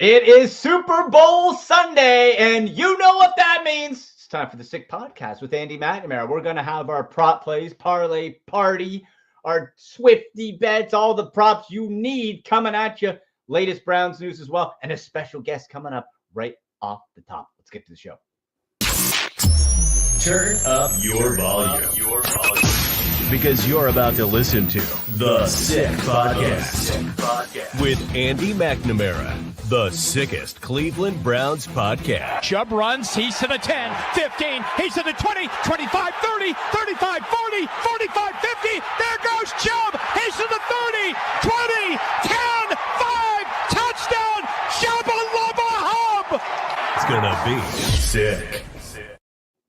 It is Super Bowl Sunday, and you know what that means. It's time for the Sick Podcast with Andy McNamara. We're going to have our prop plays, parlay party, our Swiftie bets, all the props you need coming at you. Latest Browns news as well, and a special guest coming up right off the top. Let's get to the show. Turn up your volume. Because you're about to listen to The Sick Podcast with Andy McNamara, the sickest Cleveland Browns podcast. Chubb runs, he's to the 10, 15, he's to the 20, 25, 30, 35, 40, 45, 50. There goes Chubb, he's to the 30, 20, 10, 5, touchdown, Chubba Lubba Hub. It's gonna be sick.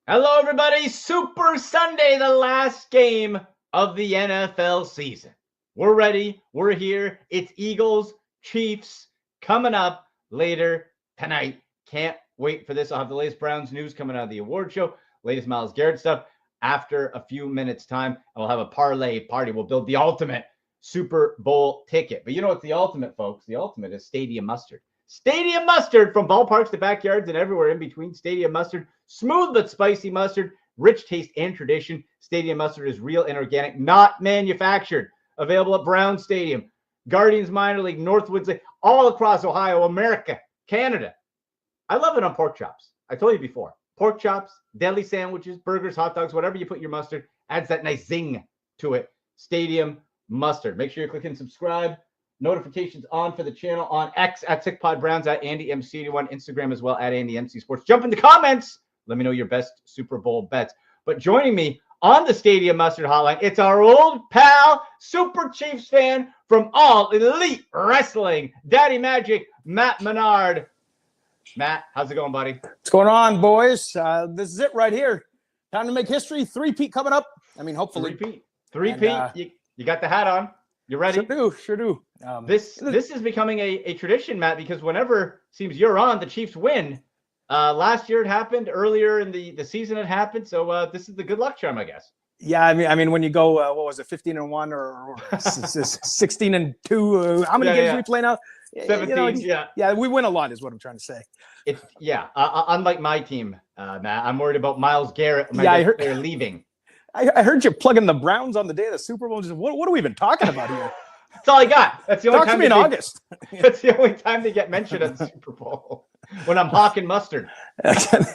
Hello, everybody. Super Sunday, the last game of the NFL season. We're ready. We're here. It's Eagles, Chiefs coming up later tonight. Can't wait for this. I'll have the latest Browns news coming out of the award show, latest Myles Garrett stuff. After a few minutes' time, we'll have a parlay party. We'll build the ultimate Super Bowl ticket. But you know what's the ultimate, folks? The ultimate is Stadium Mustard. Stadium Mustard, from ballparks to backyards and everywhere in between. Stadium Mustard, smooth but spicy mustard, rich taste and tradition. Stadium Mustard is real and organic, not manufactured. Available at Brown Stadium, Guardians Minor League, Northwoods League, all across Ohio, America, Canada. I love it on pork chops. I told you before. Pork chops, deli sandwiches, burgers, hot dogs, whatever you put your mustard, adds that nice zing to it. Stadium Mustard. Make sure you click and subscribe. Notifications on for the channel on X at SickPodBrowns, at AndyMC81, Instagram as well at AndyMCSports. Jump in the comments. Let me know your best Super Bowl bets. But joining me on the Stadium Mustard hotline, it's our old pal, Super Chiefs fan from All Elite Wrestling, Daddy Magic, Matt Menard. Matt, how's it going, buddy? What's going on, boys? This is it right here. Time to make history. Three-peat coming up. I mean, hopefully. Three-peat. You got the hat on. You ready? Sure do. This is becoming a tradition, Matt, because whenever seems you're on, the Chiefs win. Last year it happened. Earlier in the season it happened. So this is the good luck charm, I guess. Yeah, I mean, when you go, what was it, 15-1 or 16-2? How many games do we play now? 17. Yeah, we win a lot, is what I'm trying to say. Unlike my team, Matt, I'm worried about Myles Garrett. They're leaving. I heard you plugging the Browns on the day of the Super Bowl. Just, what are we even talking about here? That's all I got. That's the only time. Talk to me in August. That's the only time they get mentioned at the Super Bowl, when I'm hawking mustard.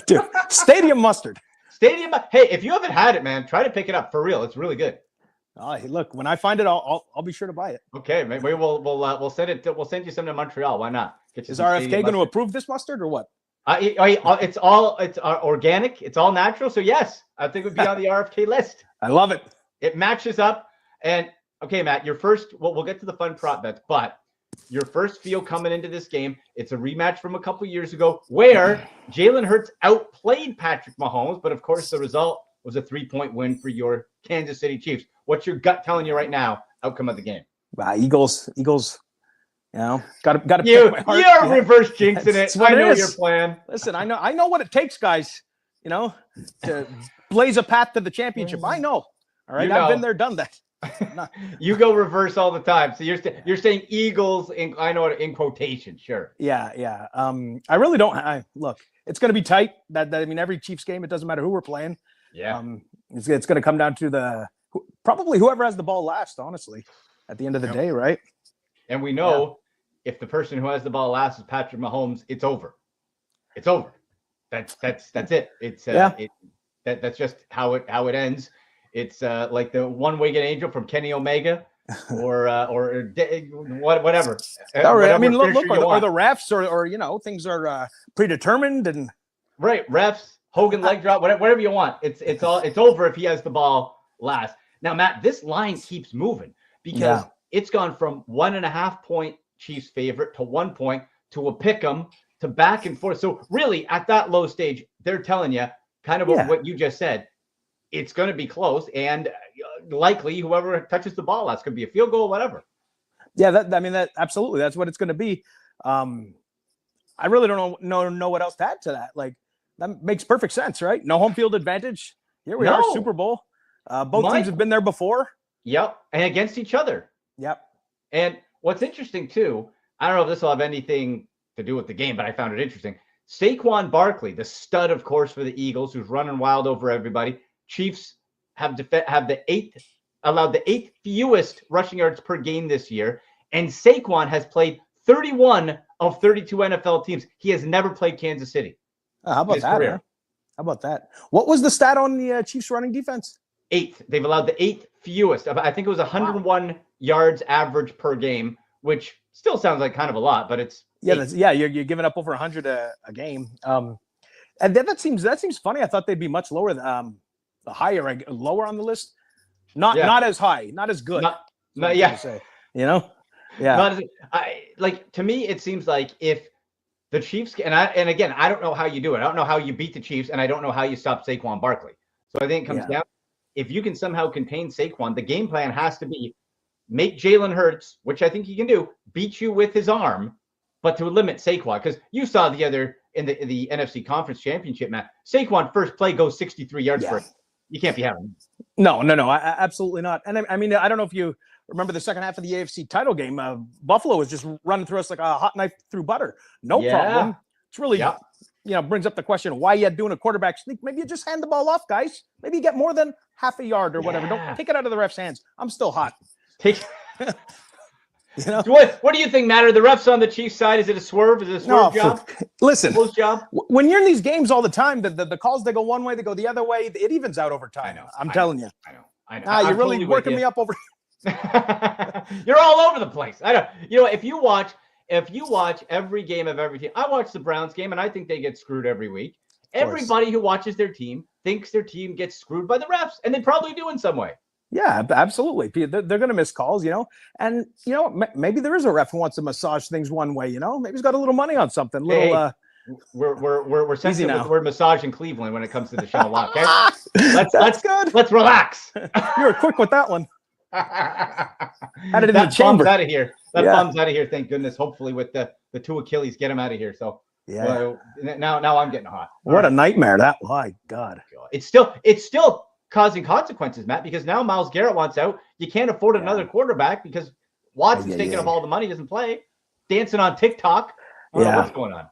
Dude, Stadium Mustard. Stadium. Hey, if you haven't had it, man, try to pick it up for real. It's really good. Hey, look, when I find it, I'll be sure to buy it. Okay, maybe we'll send it. We'll send you some to Montreal. Why not? Is RFK going to approve this mustard or what? It's organic. It's all natural. So yes, I think it would be on the RFK list. I love it. It matches up. And okay, Matt, your first. We'll get to the fun prop bets, but your first feel coming into this game. It's a rematch from a couple years ago where Jalen Hurts outplayed Patrick Mahomes, but of course the result was a 3-point win for your Kansas City Chiefs. What's your gut telling you right now? Outcome of the game? Eagles. You know, got to. You're reverse jinxing it. I know your plan. Listen, I know what it takes, guys. You know, to blaze a path to the championship. I know. All right, I've been there, done that. You go reverse all the time. So you're saying Eagles. I know it in quotation. Sure. Yeah. I really don't. Look, it's going to be tight. That I mean, every Chiefs game, it doesn't matter who we're playing. Yeah. It's going to come down to probably whoever has the ball last. Honestly, at the end of the day, right? And we know if the person who has the ball last is Patrick Mahomes, it's over. It's over. That's it. It's that's just how it ends. It's like the one-winged angel from Kenny Omega, or whatever. All right. I mean, look, are the refs or things are predetermined and right refs, Hogan leg drop, whatever you want. It's over if he has the ball last. Now, Matt, this line keeps moving because it's gone from 1.5 point Chiefs favorite to 1 point to a pick 'em to back and forth. So really, at that low stage, they're telling you kind of what you just said. It's going to be close, and likely whoever touches the ball last could be a field goal, whatever. Yeah, that absolutely. That's what it's going to be. I really don't know what else to add to that. Like, that makes perfect sense, right? No home field advantage. Here we are, Super Bowl. Both teams have been there before. Yep, and against each other. Yep. And what's interesting too, I don't know if this will have anything to do with the game, but I found it interesting. Saquon Barkley, the stud, of course, for the Eagles, who's running wild over everybody. Chiefs have allowed the eighth fewest rushing yards per game this year, and Saquon has played 31 of 32 NFL teams. He has never played Kansas City. How about that? Huh? How about that? What was the stat on the Chiefs running defense? 8th. They've allowed the 8th fewest. I think it was 101 yards average per game, which still sounds like kind of a lot, but it's you're giving up over 100 a game. And that seems funny. I thought they'd be much lower, lower on the list. Not as high, not as good. Say, you know, yeah. To me, it seems like if the Chiefs and again, I don't know how you do it. I don't know how you beat the Chiefs, and I don't know how you stop Saquon Barkley. So I think it comes down. If you can somehow contain Saquon, the game plan has to be make Jalen Hurts, which I think he can do, beat you with his arm, but to limit Saquon. Because you saw the other in the NFC Conference Championship match, Saquon first play goes 63 yards for it. You can't be having. No, absolutely not. And I mean, I don't know if you remember the second half of the AFC title game. Buffalo was just running through us like a hot knife through butter. No problem. It's really, brings up the question, why you doing a quarterback sneak? Maybe you just hand the ball off, guys. Maybe you get more than half a yard or whatever. Don't take it out of the ref's hands. I'm still hot. What do you think, Matt? Are the refs on the Chiefs side? Is it a swerve? Is it a swerve job? Listen, close job? When you're in these games all the time, the calls, they go one way, they go the other way. It evens out over time. I'm telling you. I know. You're really working me up over. You're all over the place. I know. If you watch every game of every team, I watch the Browns game, and I think they get screwed every week. Everybody who watches their team thinks their team gets screwed by the refs, and they probably do in some way. Yeah, absolutely. They're going to miss calls, and maybe there is a ref who wants to massage things one way. Maybe he's got a little money on something. We're sensitive with the word massage in Cleveland when it comes to the show. Okay, that's good. Let's relax. You were quick with that one. How did that bum's out of here? Bum's out of here. Thank goodness. Hopefully, with the two Achilles, get him out of here. So now I'm getting hot. What a nightmare that! My God, it's still causing consequences, Matt, because now Myles Garrett wants out. You can't afford another quarterback because Watson's taking up all the money, doesn't play, dancing on TikTok. I don't know what's going on.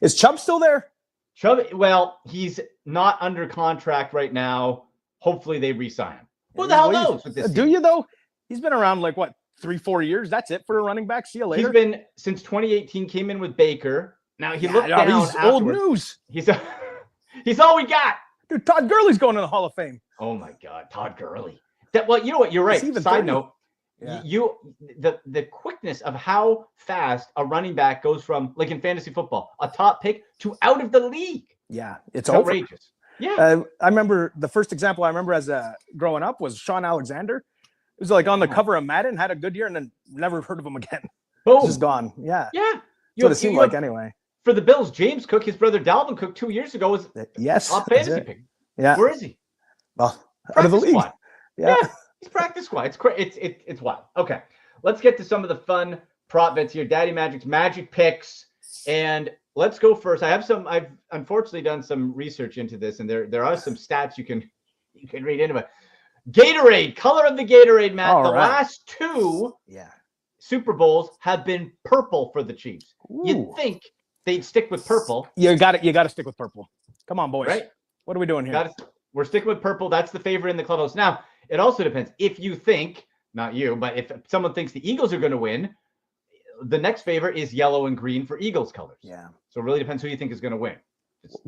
Is Chubb still there? Chubb, well, he's not under contract right now. Hopefully they re-sign him. Who the hell knows with this? Do you though? He's been around like 3-4 years. That's it for a running back. See you later. He's been since 2018. Came in with Baker. Now he looked down. He's old news. He's all we got. Dude, Todd Gurley's going to the Hall of Fame. Oh my God, Todd Gurley. You know what? You're right. Side note, the quickness of how fast a running back goes from, like in fantasy football, a top pick to out of the league. Yeah, it's outrageous. Yeah, I remember the first example I remember as growing up was Sean Alexander. It was like on the cover of Madden, had a good year, and then never heard of him again. Boom, just gone. Yeah. That's what it seemed like anyway. For the Bills, James Cook, his brother Dalvin Cook, 2 years ago was top fantasy pick. Yeah, where is he? Well, out of the league. Squad. Yeah, he's practice squad. It's wild. Okay, let's get to some of the fun prop bets here. Daddy Magic's Magic picks, and let's go first. I've unfortunately done some research into this, and there are some stats you can read into it. Gatorade, color of the Gatorade, Matt. Last two Super Bowls have been purple for the Chiefs. Ooh. You'd think they'd stick with purple. You got to stick with purple. Come on, boys. Right? What are we doing here? We're sticking with purple. That's the favorite in the clubhouse. Now, it also depends. If you think, not you, but if someone thinks the Eagles are going to win, the next favorite is yellow and green for Eagles colors. Yeah. So it really depends who you think is going to win.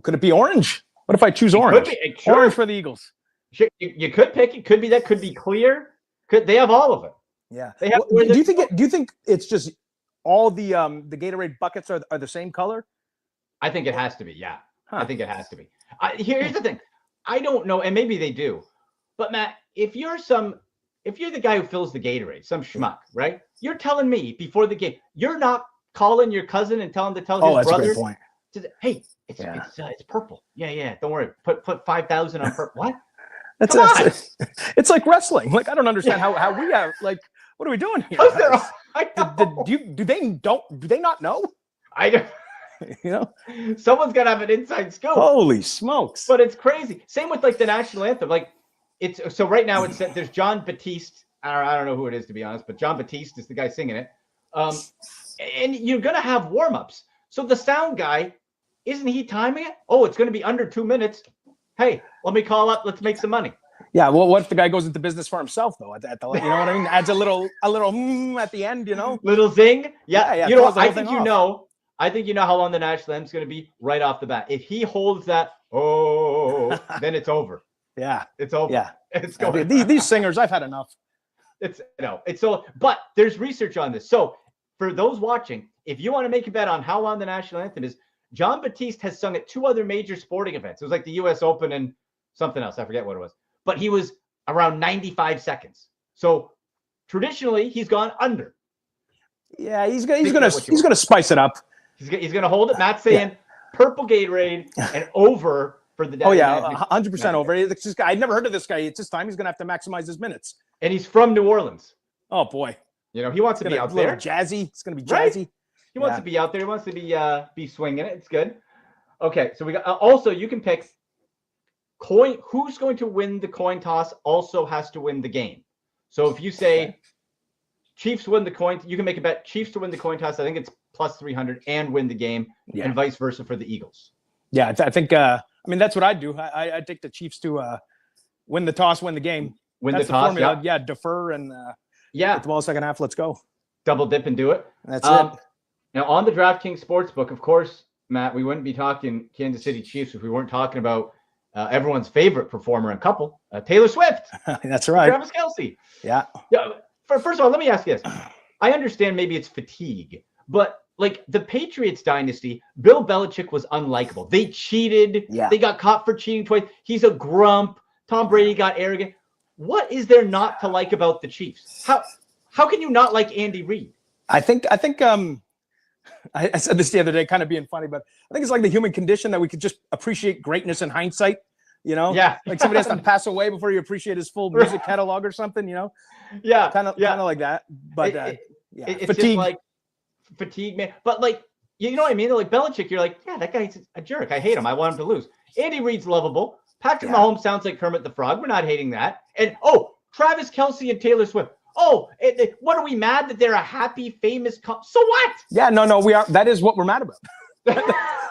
Could it be orange? What if I choose orange? Orange for the Eagles. Sure, you could pick it. Could be that. Could be clear. They have all of it. Yeah. They have. Do you think it's just all the Gatorade buckets are the same color? I think it has to be. Yeah. I think it has to be. Here's the thing. I don't know, and maybe they do, but Matt, if you're the guy who fills the Gatorade, some schmuck, right? You're telling me before the game, you're not calling your cousin and telling him to tell his brother. That's a great point. Hey, it's purple. Yeah. Don't worry. Put 5,000 on purple. What? It's like wrestling. Like I don't understand how we have like. What are we doing here? Do they not know? I don't. Someone's got to have an inside scoop. Holy smokes. But it's crazy. Same with like the national anthem. Like so right now there's John Batiste. I don't know who it is, to be honest, but John Batiste is the guy singing it. And you're going to have warm-ups. So the sound guy, isn't he timing it? Oh, it's going to be under 2 minutes. Hey, let me call up. Let's make some money. Yeah. Well, what if the guy goes into business for himself though? At the you know what I mean? Adds a little at the end, Little zing. Yeah. You know what? I think you know how long the national anthem's going to be right off the bat. If he holds that, then it's over. Yeah. It's over. Yeah. It's going. These singers, I've had enough. It's so. But there's research on this. So for those watching, if you want to make a bet on how long the national anthem is, John Batiste has sung at 2 other major sporting events. It was like the U.S. Open and something else. I forget what it was. But he was around 95 seconds. So traditionally, he's gone under. Yeah, he's gonna spice it up. He's gonna hold it. Matt's saying purple Gatorade and over for the. Oh yeah, 100% over. It's this guy. I'd never heard of this guy. It's this time he's gonna have to maximize his minutes. And he's from New Orleans. Oh boy. He wants to be out there. Jazzy. It's gonna be jazzy. Right? He wants to be out there. He wants to be swinging it. It's good. Okay, so we got. Also, you can pick. Who's going to win the coin toss also has to win the game. So if you say Chiefs win the coin, you can make a bet Chiefs to win the coin toss. I think it's plus 300 and win the game, and vice versa for the Eagles. Yeah, I think. I mean, that's what I'd do. I'd take the Chiefs to win the toss, win the game. That's the toss. Formula. Yeah, defer and get the ball second half. Let's go. Double dip and do it. That's it. Now on the DraftKings Sportsbook, of course, Matt, we wouldn't be talking Kansas City Chiefs if we weren't talking about everyone's favorite performer and couple, Taylor Swift. That's right. Travis Kelce. Yeah. First of all, let me ask you this. I understand maybe it's fatigue, but like the Patriots dynasty, Bill Belichick was unlikable. They cheated. Yeah. They got caught for cheating twice. He's a grump. Tom Brady got arrogant. What is there not to like about the Chiefs? How can you not like Andy Reid? I think I said this the other day, kind of being funny, but I think it's like the human condition that we could just appreciate greatness in hindsight, Yeah. Like somebody has to pass away before you appreciate his full music catalog or something, Yeah. Kind of like that. But it's fatigue. just like fatigue, man. But like, you know what I mean? Like Belichick, you're like, yeah, that guy's a jerk. I hate him. I want him to lose. Andy Reid's lovable. Patrick Mahomes sounds like Kermit the Frog. We're not hating that. And Travis Kelce and Taylor Swift. What are we mad that they're a happy, famous so what? Yeah, no, we are. That is what we're mad about.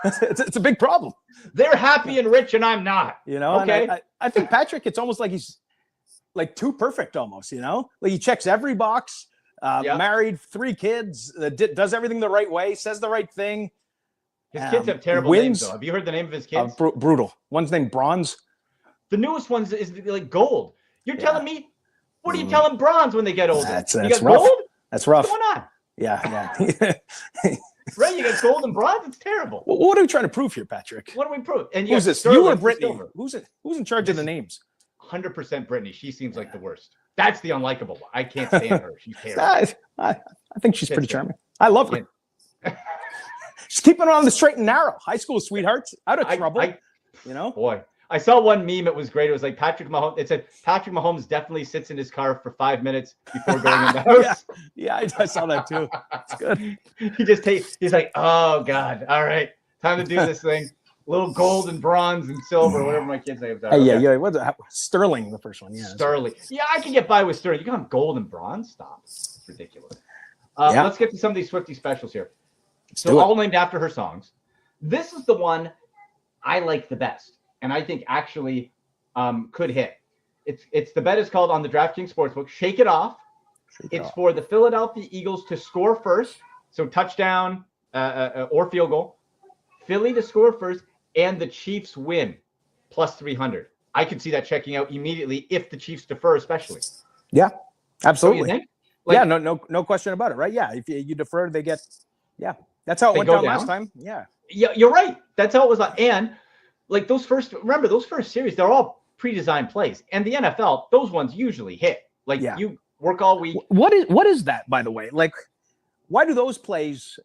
it's a big problem. They're happy and rich, and I'm not. Okay. I think Patrick, it's almost like he's like too perfect, almost. Like he checks every box. Married, 3 kids, does everything the right way, says the right thing. His kids have terrible names, though. Have you heard the name of his kids? Brutal. One's named Bronze. The newest one is like Gold. You're telling me. What are you telling Bronze when they get older? That's you got rough. Gold? That's rough. What's going on? Yeah. Right, you got Gold and Bronze. It's terrible. Well, what are we trying to prove here, Patrick? What do we prove? And who's this? You or Brittany? Who's in charge of the names? 100% Brittany. She seems like the worst. That's the unlikable one. I can't stand her. She's terrible. I think she's pretty charming. I love her. She's keeping it on the straight and narrow. High school sweethearts out of trouble. Boy. I saw one meme. It was great. It was like Patrick Mahomes. It said Patrick Mahomes definitely sits in his car for 5 minutes before going in the house. Yeah, I saw that too. It's good. He's like, oh God, all right, time to do this thing. Little gold and bronze and silver, whatever my kids' names are. Yeah. What's Sterling, the first one? Yeah, Sterling. Yeah, I can get by with Sterling. You can have gold and bronze. Stop. It's ridiculous. Let's get to some of these Swiftie specials here. So all named after her songs. This is the one I like the best. And I think actually could hit. It's the bet is called on the DraftKings Sportsbook. Shake It Off. It's for the Philadelphia Eagles to score first, so touchdown or field goal. Philly to score first, and the Chiefs win, plus 300. I could see that checking out immediately if the Chiefs defer, especially. Yeah, absolutely. Don't you think? No question about it, right? Yeah, if you defer, they get. Yeah, that's how it went down last time. Yeah, you're right. That's how it was. And like those first series, they're all pre-designed plays. And the NFL, those ones usually hit. Like you work all week. What is that, by the way? Like, why do those plays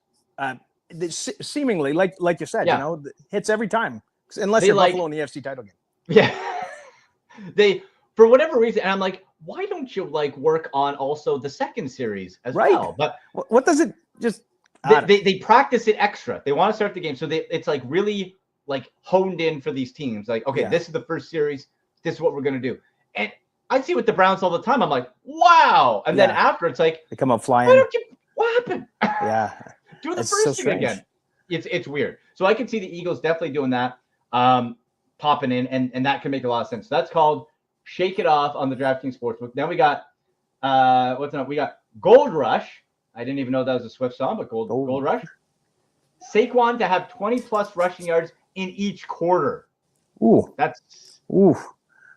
seemingly, like you said, hits every time? Unless you're Buffalo in the AFC title game. Yeah. They, for whatever reason, and I'm like, why don't you work on also the second series as well? But what does it just they practice it extra. They want to start the game. So it's like really honed in for these teams. Like, okay, this is the first series. This is what we're going to do. And I see with the Browns all the time. I'm like, wow. And then after it's like, they come up flying. What happened? Yeah. Do the It's first so thing strange. again. It's weird. So I can see the Eagles definitely doing that, popping in, and that can make a lot of sense. So that's called Shake It Off on the DraftKings Sportsbook. Then we got what's up? We got Gold Rush. I didn't even know that was a Swift song, but Gold Rush. Saquon to have 20+ rushing yards in each quarter. Ooh. That's Well,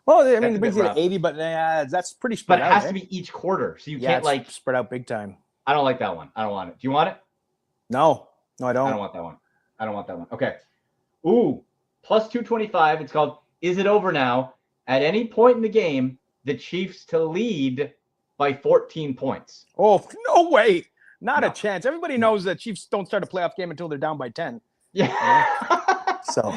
I mean, That's it a brings bit you to rough. 80, but that's pretty but spread it out. has eh? to be each quarter, so you Yeah, can't it's like. spread out big time. I don't like that one. I don't want it. Do you want it? No, I I don't don't. want that one. I don't want that one. Okay. Ooh, plus 225. It's called Is It Over Now? At any point in the game, the Chiefs to lead by 14 points. Oh, no way. Not No. a chance. Everybody knows that Chiefs don't start a playoff game until they're down by 10. Yeah. So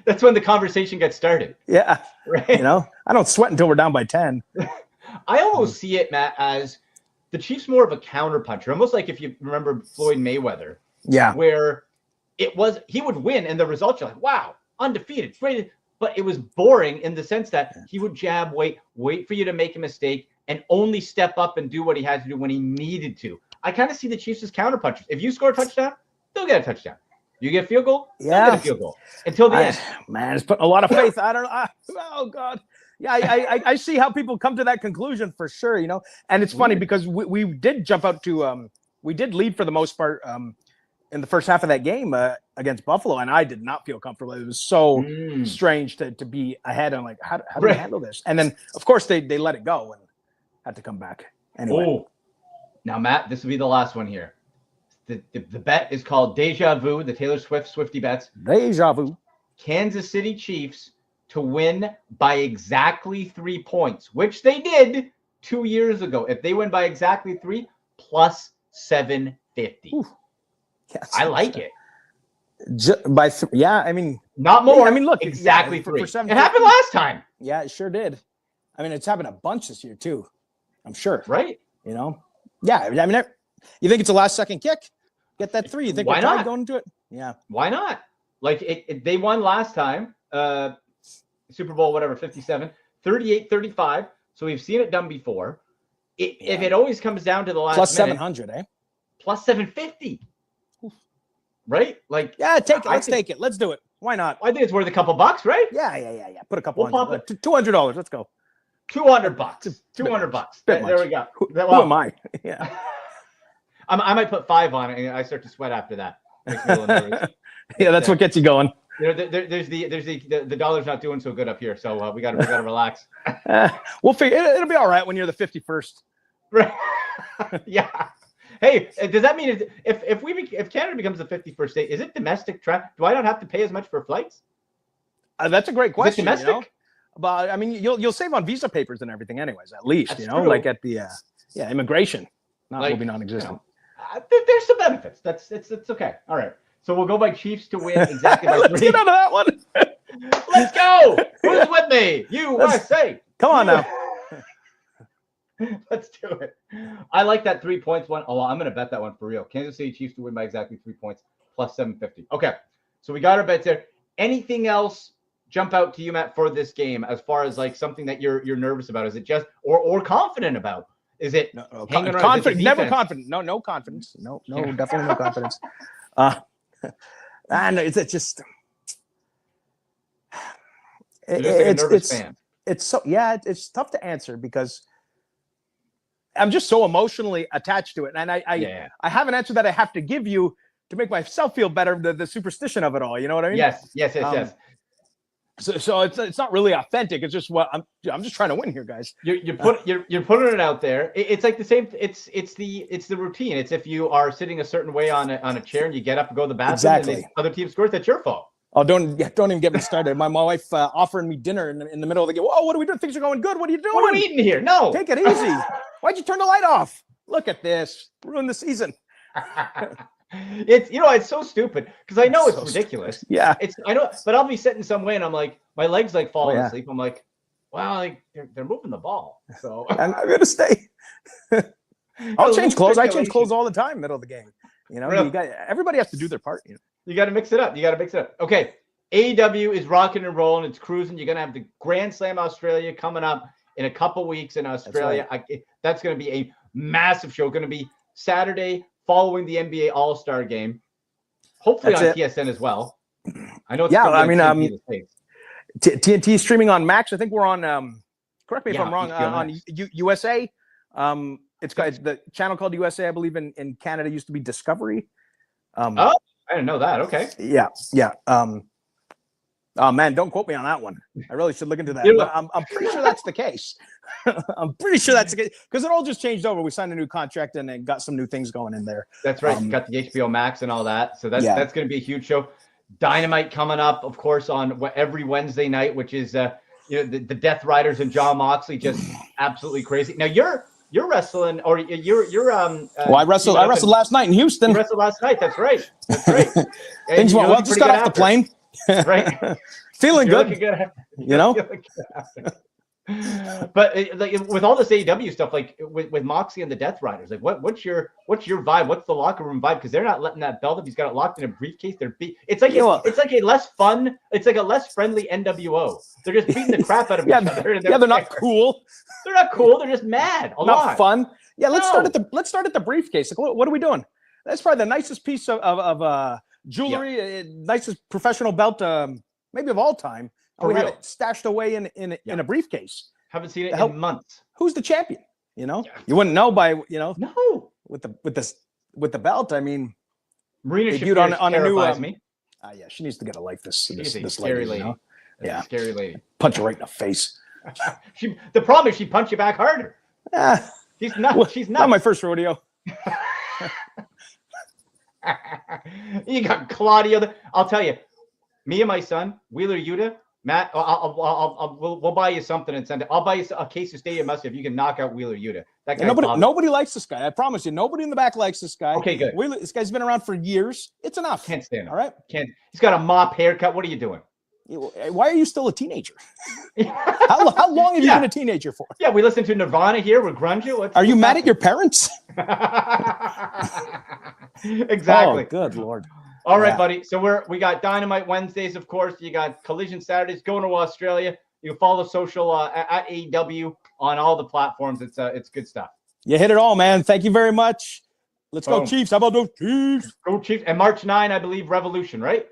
that's when the conversation gets started. yeah, Right. I don't sweat until we're down by 10. I almost see it, Matt, as the Chiefs more of a counterpuncher, almost like if you remember Floyd Mayweather, Yeah. where he would win and the results are like, wow, undefeated, great. But it was boring in the sense that he would jab, wait for you to make a mistake, and only step up and do what he had to do when he needed to. I kind of see the Chiefs as counterpunchers. If you score a touchdown, they'll get a touchdown. You get a field goal, they'll get a field goal. Until the end. Man, it's putting a lot of faith. I don't know. Oh, God. Yeah, I see how people come to that conclusion for sure, And it's funny because we did jump out to we did lead for the most part in the first half of that game against Buffalo, and I did not feel comfortable. It was so strange to be ahead. I'm like, how do we handle this? And then, of course, they let it go and had to come back. Anyway. Oh, now, Matt, this will be the last one here. The bet is called Deja Vu, the Taylor Swift Swiftie bets. Deja vu. Kansas City Chiefs to win by exactly 3 points, which they did 2 years ago. If they win by exactly 3, plus 750. Yes. I like it. I mean, not more. Yeah, I mean, look, exactly for 3. It 750, happened last time. Yeah, it sure did. I mean, it's happened a bunch this year too. I'm sure. Right. Yeah. I mean, you think it's a last-second kick? Get that 3. You think Why we're tied not? going into it? Yeah. Why not? Like they won last time, Super Bowl, whatever, 57, 38-35. So we've seen it done before. If it always comes down to the last plus minute, 700, eh? Plus 750. Right? Like, yeah, take it. Let's take it. Let's do it. Why not? I think it's worth a couple bucks, right? Yeah. Put a couple We'll pop $200. Let's go. $200. $200. There we go. Who am I? Yeah. I might put 5 on it, and I start to sweat after that. Makes me a little nervous. Yeah, that's what gets you going. There's the dollar's not doing so good up here, so we gotta relax. We'll figure. It'll be all right when you're the 51st. Right. Yeah. Hey, does that mean if Canada becomes the 51st state, is it domestic travel? Do I not have to pay as much for flights? That's a great question. Domestic? But I mean, you'll save on visa papers and everything, anyways. At least That's true. like at the immigration, will be non-existent. There's some benefits. It's okay. All right. So we'll go by Chiefs to win exactly by 3. Let's get out of that one. Let's go. Who's with me? USA. Come on now. Let's do it. I like that 3 points one. Oh, I'm going to bet that one for real. Kansas City Chiefs to win by exactly 3 points plus 750. Okay. So we got our bets there. Anything else jump out to you, Matt, for this game as far as like something that you're nervous about? Is it just or confident about? Is it confident? Never confident. No confidence. No, definitely no confidence. And it's just it's a nervous fan. It's tough to answer because I'm just so emotionally attached to it, and I have an answer that I have to give you to make myself feel better. The superstition of it all, you know what I mean? Yes. So it's not really authentic. It's just what I'm just trying to win here, guys. You're putting it out there. It's like the same. It's the routine. It's if you are sitting a certain way on a chair and you get up and go to the bathroom. Exactly. And the other team scores. That's your fault. Oh, don't even get me started. My wife offering me dinner in the middle of the game. Whoa, what are we doing? Things are going good. What are you doing? What are we eating here? No, take it easy. Why'd you turn the light off? Look at this. Ruin the season. It's so stupid because I know it's ridiculous. Stupid. Yeah, I know, but I'll be sitting some way and I'm like, my legs like falling asleep. I'm like, wow, like they're moving the ball. So I'm gonna stay. I'll change clothes. I change clothes all the time, middle of the game. Everybody has to do their part. You got to mix it up. Okay, AEW is rocking and rolling. It's cruising. You're gonna have the Grand Slam Australia coming up in a couple weeks in Australia. That's right. That's gonna be a massive show. Going to be Saturday following the NBA All-Star game. Hopefully on TSN as well. I know it's TNT streaming on Max. I think we're on correct me if I'm wrong, on USA. It's got the channel called USA, I believe in Canada used to be Discovery. I didn't know that. Okay. Yeah. Oh man, don't quote me on that one. I really should look into that. But I'm pretty sure that's the case. I'm pretty sure that's the case because it all just changed over. We signed a new contract and then got some new things going in there. That's right. Got the HBO Max and all that. So that's going to be a huge show. Dynamite coming up, of course, on every Wednesday night, which is the Death Riders and John Moxley, just absolutely crazy. Now you're wrestling, or you're I wrestled last night in Houston. You wrestled last night. That's right. Things went well. Just got off the plane. Right. Feeling good. You know. But with all this AEW stuff, like with Moxie and the Death Riders, like what's your vibe? What's the locker room vibe? Because they're not letting that belt up. He's got it locked in a briefcase. It's like a less fun. It's like a less friendly NWO. They're just beating the crap out of each other. They're not cool. They're not cool. They're just mad. Not fun. Yeah, let's start at the briefcase. Like, what are we doing? That's probably the nicest piece of jewelry, nicest professional belt, maybe of all time. We had it stashed away in a briefcase. Haven't seen it in months. Who's the champion? You wouldn't know by no with the belt. I mean, Marina debuted on a new. Me. Yeah, she needs to get a life. This scary lady. You know? Yeah, scary lady. Punch her right in the face. The problem is she punched you back harder. She's nuts. Well, she's nuts. Not my first rodeo. You got Claudio. I'll tell you, me and my son Wheeler Yuta. Matt, we'll buy you something and send it. I'll buy you a case of Stadium Mustard if you can knock out Wheeler Yuta. That guy. Nobody likes this guy. I promise you. Nobody in the back likes this guy. Okay, good. This guy's been around for years. It's enough. Can't stand him. All right. He's got a mop haircut. What are you doing? Why are you still a teenager? How long have you been a teenager for? Yeah, we listen to Nirvana here. We're grungy. Are you mad at your parents? Exactly. Oh, good Lord. All right, buddy. So we got Dynamite Wednesdays, of course. You got Collision Saturdays. Going to Australia. You can follow social at AEW on all the platforms. It's good stuff. You hit it all, man. Thank you very much. Let's go, Chiefs. How about those Chiefs? Go Chiefs. And March 9, I believe, Revolution, right?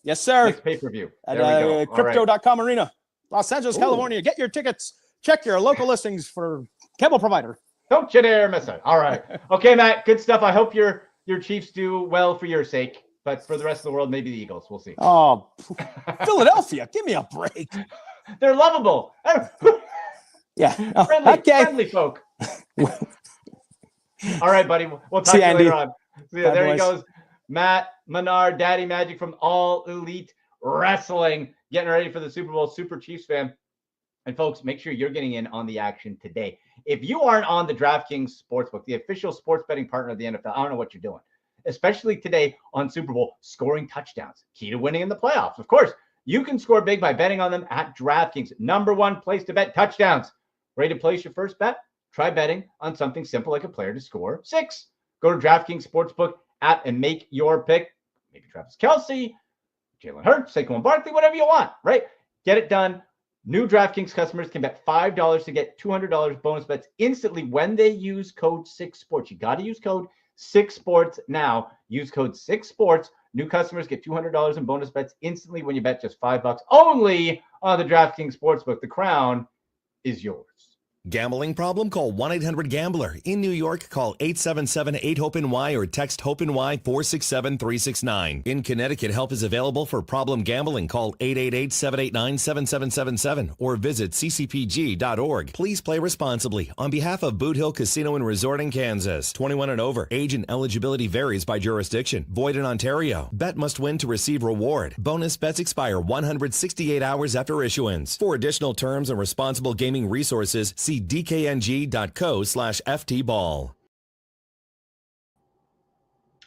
Yes, sir. Next pay-per-view. At Crypto.com Arena, Los Angeles, California. Get your tickets. Check your local listings for cable provider. Don't you dare miss it. All right. Okay, Matt. Good stuff. I hope your Chiefs do well for your sake. But for the rest of the world, maybe the Eagles. We'll see. Oh, Philadelphia. Give me a break. They're lovable. Yeah. Friendly folk. All right, buddy. We'll talk to you later on. See ya. There he goes. Matt Menard, Daddy Magic from All Elite Wrestling. Getting ready for the Super Bowl. Super Chiefs fan. And folks, make sure you're getting in on the action today. If you aren't on the DraftKings Sportsbook, the official sports betting partner of the NFL, I don't know what you're doing. Especially today on Super Bowl, scoring touchdowns. Key to winning in the playoffs. Of course, you can score big by betting on them at DraftKings. #1 place to bet touchdowns. Ready to place your first bet? Try betting on something simple like a player to score 6. Go to DraftKings Sportsbook app and make your pick. Maybe Travis Kelce, Jalen Hurts, Saquon Barkley, whatever you want, right? Get it done. New DraftKings customers can bet $5 to get $200 bonus bets instantly when they use code 6sports. You got to use code 6sports now. Use code 6sports. New customers get $200 in bonus bets instantly when you bet just $5 only on the DraftKings Sportsbook. The crown is yours. Gambling problem? Call 1-800-GAMBLER. In New York, call 877-8-HOPE-NY or text HOPE-NY 467-369. In Connecticut, help is available for problem gambling. Call 888-789-7777 or visit ccpg.org. Please play responsibly. On behalf of Boot Hill Casino and Resort in Kansas, 21 and over. Age and eligibility varies by jurisdiction. Void in Ontario. Bet must win to receive reward. Bonus bets expire 168 hours after issuance. For additional terms and responsible gaming resources, see dkng.co/ftball.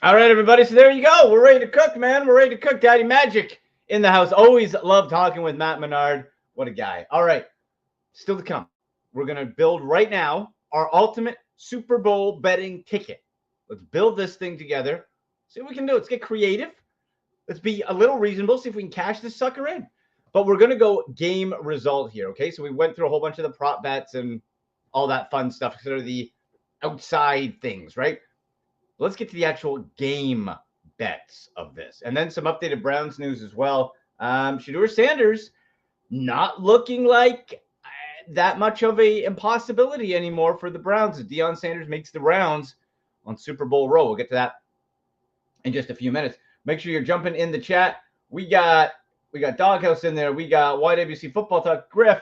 All right, everybody. So there you go. We're ready to cook, man. We're ready to cook. Daddy Magic in the house. Always love talking with Matt Menard. What a guy. All right. Still to come. We're going to build right now our ultimate Super Bowl betting ticket. Let's build this thing together. See what we can do. Let's get creative. Let's be a little reasonable. See if we can cash this sucker in. But we're going to go game result here, okay? So we went through a whole bunch of the prop bets and all that fun stuff, sort of the outside things, right? Let's get to the actual game bets of this. And then some updated Browns news as well. Shedeur Sanders not looking like that much of a impossibility anymore for the Browns as Deion Sanders makes the rounds on Super Bowl row. We'll get to that in just a few minutes. Make sure you're jumping in the chat. We got Doghouse in there. We got YWC Football Talk, Griff,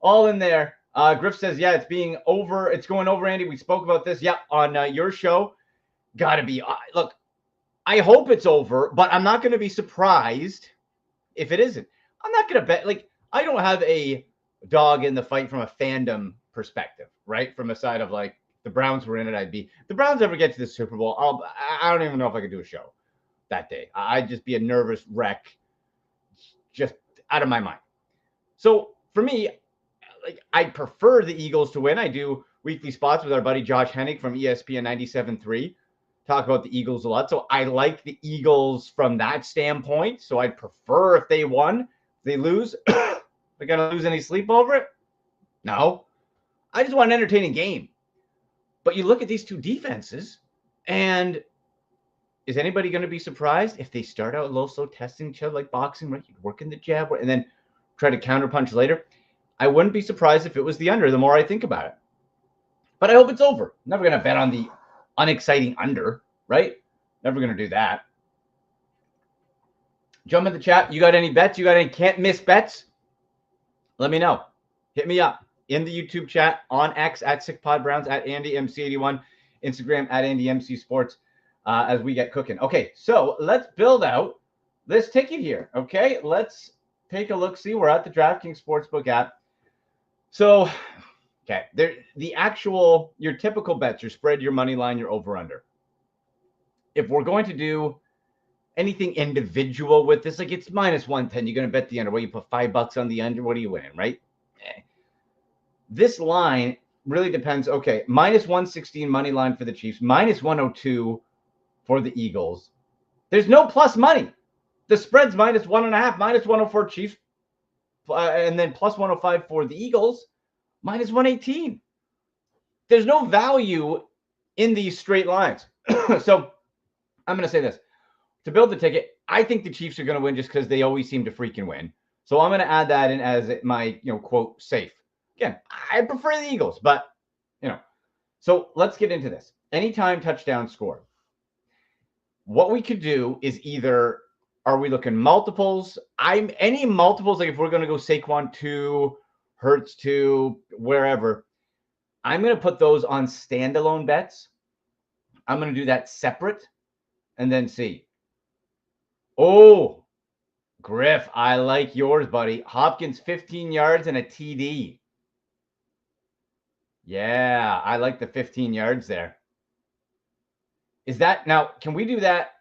all in there. Griff says, yeah, it's being over. It's going over, Andy. We spoke about this, on your show. Got to be. Look, I hope it's over, but I'm not going to be surprised if it isn't. I'm not going to bet. Like, I don't have a dog in the fight from a fandom perspective, right? From a side of, like, the Browns were in it, I'd be. If the Browns ever get to the Super Bowl, I don't even know if I could do a show that day. I'd just be a nervous wreck, just out of my mind. So for me, like, I prefer the Eagles to win. I do weekly spots with our buddy Josh Hennig from ESPN 97.3. Talk about the Eagles a lot. So I like the Eagles from that standpoint. So I'd prefer if they won. If they lose, they're going to lose any sleep over it? No. I just want an entertaining game. But you look at these two defenses, and is anybody going to be surprised if they start out a little slow, testing each other like boxing, right? You're working the jab and then try to counterpunch later. I wouldn't be surprised if it was the under the more I think about it. But I hope it's over. I'm never going to bet on the unexciting under, right? Never going to do that. Jump in the chat. You got any bets? You got any can't miss bets? Let me know. Hit me up in the YouTube chat, on X at SickPodBrowns, at AndyMC81, Instagram at AndyMCSports, as we get cooking. Okay, so let's build out this ticket here. Okay, let's take a look. See, we're at the DraftKings Sportsbook app. So, okay, your typical bets, your spread, your money line, your over-under. If we're going to do anything individual with this, like it's -110, you're going to bet the under. Well, you put $5 on the under, what are you winning, right? This line really depends. Okay, -116 money line for the Chiefs, -102 for the Eagles. There's no plus money. The spread's -1.5, -104 Chiefs, and then +105 for the Eagles, -118. There's no value in these straight lines. So I'm going to say this. To build the ticket, I think the Chiefs are going to win just because they always seem to freaking win. So I'm going to add that in as my, quote, safe. Again, I prefer the Eagles, but, So let's get into this. Anytime touchdown score. What we could do is either, are we looking multiples? Any multiples, like if we're going to go Saquon 2, Hurts 2, wherever, I'm going to put those on standalone bets. I'm going to do that separate and then see. Oh, Griff, I like yours, buddy. Hopkins, 15 yards and a TD. Yeah, I like the 15 yards there. Is that now? Can we do that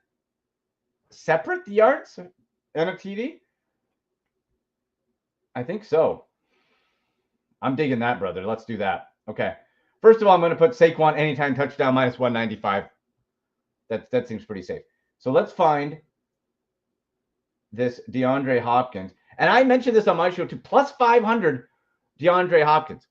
separate, the yards and a TD? I think so. I'm digging that, brother. Let's do that. Okay. First of all, I'm going to put Saquon anytime touchdown -195. That seems pretty safe. So let's find this DeAndre Hopkins. And I mentioned this on my show too. +500 DeAndre Hopkins.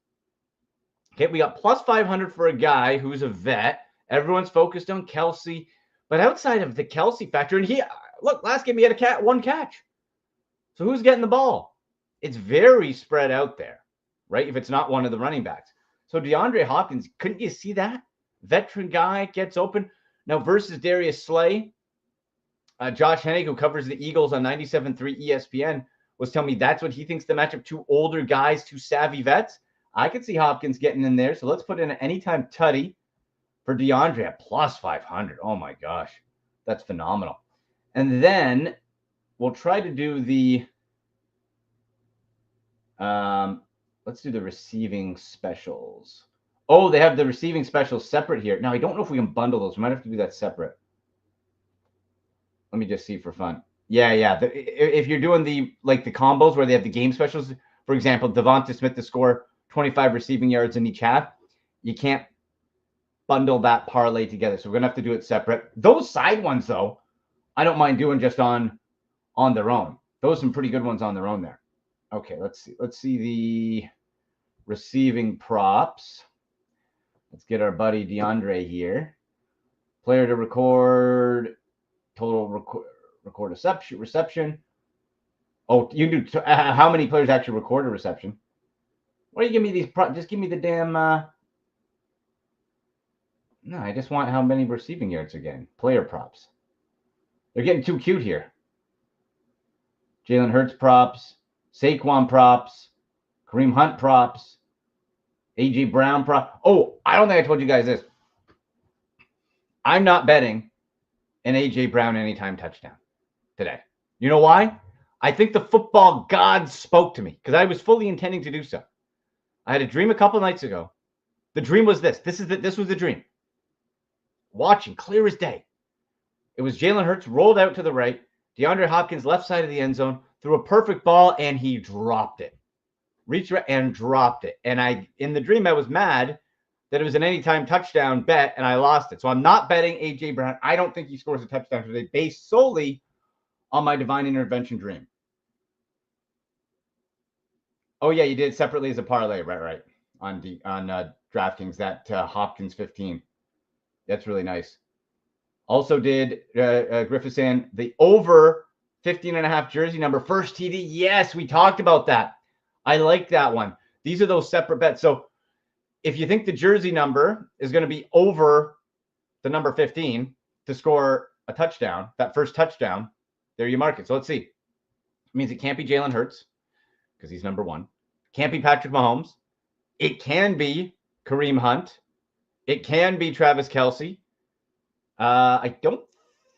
Okay, we got +500 for a guy who's a vet. Everyone's focused on Kelsey. But outside of the Kelsey factor, and look, last game he had one catch. So who's getting the ball? It's very spread out there, right? If it's not one of the running backs. So DeAndre Hopkins, couldn't you see that? Veteran guy gets open. Now versus Darius Slay, Josh Hennig, who covers the Eagles on 97.3 ESPN, was telling me that's what he thinks the matchup. Two older guys, two savvy vets. I could see Hopkins getting in there. So let's put in an anytime tutty for DeAndre at +500. Oh my gosh, that's phenomenal. And then we'll try to do the let's do the receiving specials. Oh, they have the receiving specials separate here. Now I don't know if we can bundle those. We might have to do that separate. Let me just see for fun. Yeah. If you're doing the combos where they have the game specials, for example, Devonta Smith to score 25 receiving yards in each half, you can't bundle that parlay together. So we're gonna have to do it separate. Those side ones, though, I don't mind doing just on their own. Those are some pretty good ones on their own there. Okay, let's see. Let's see the receiving props. Let's get our buddy DeAndre here. Player to record, total record reception. Oh, you do. How many players actually record a reception? Why do you give me these? Just give me the damn. No, I just want how many receiving yards they're getting. Player props. They're getting too cute here. Jalen Hurts props, Saquon props, Kareem Hunt props, A.J. Brown prop. Oh, I don't think I told you guys this. I'm not betting an A.J. Brown anytime touchdown today. You know why? I think the football gods spoke to me because I was fully intending to do so. I had a dream a couple nights ago. The dream was this. This was the dream. Watching clear as day. It was Jalen Hurts rolled out to the right. DeAndre Hopkins left side of the end zone, threw a perfect ball, and he dropped it. Reached and dropped it. And in the dream, I was mad that it was an anytime touchdown bet, and I lost it. So I'm not betting A.J. Brown. I don't think he scores a touchdown today based solely on my divine intervention dream. Oh, yeah, you did it separately as a parlay. Right. On DraftKings, that Hopkins 15. That's really nice. Also did Griffithson the over 15.5 jersey number first TD. Yes, we talked about that. I like that one. These are those separate bets. So if you think the jersey number is going to be over the number 15 to score a touchdown, that first touchdown, there you mark it. So let's see. It means it can't be Jalen Hurts because he's number 1. Can't be Patrick Mahomes. It can be Kareem Hunt. It can be Travis Kelce. I don't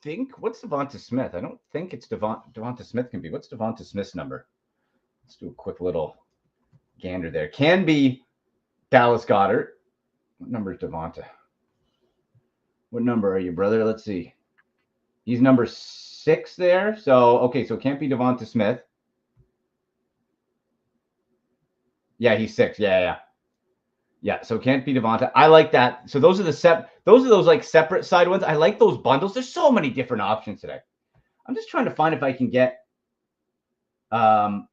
think, what's Devonta Smith? I don't think it's Devonta Smith can be. What's Devonta Smith's number? Let's do a quick little gander there. Can be Dallas Goedert. What number is Devonta? What number are you, brother? Let's see. He's number 6 there. So, okay, so it can't be Devonta Smith. Yeah, he's 6. Yeah. Yeah, so it can't be Devonta. I like that. So those are those like separate side ones. I like those bundles. There's so many different options today. I'm just trying to find if I can get DeAndre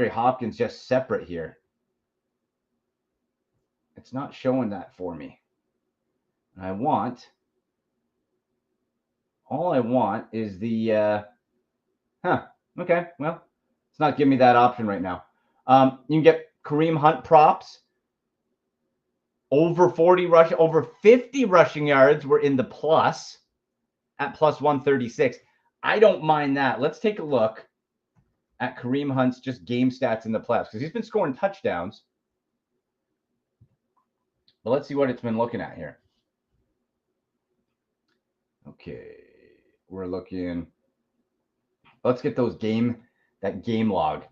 Hopkins just separate here. It's not showing that for me. All I want is the okay, well, it's not giving me that option right now. You can get Kareem Hunt props. Over 40 rushing, over 50 rushing yards were in the plus at plus 136. I don't mind that. Let's take a look at Kareem Hunt's just game stats in the playoffs because he's been scoring touchdowns. But let's see what it's been looking at here. Okay, we're looking. Let's get that game log.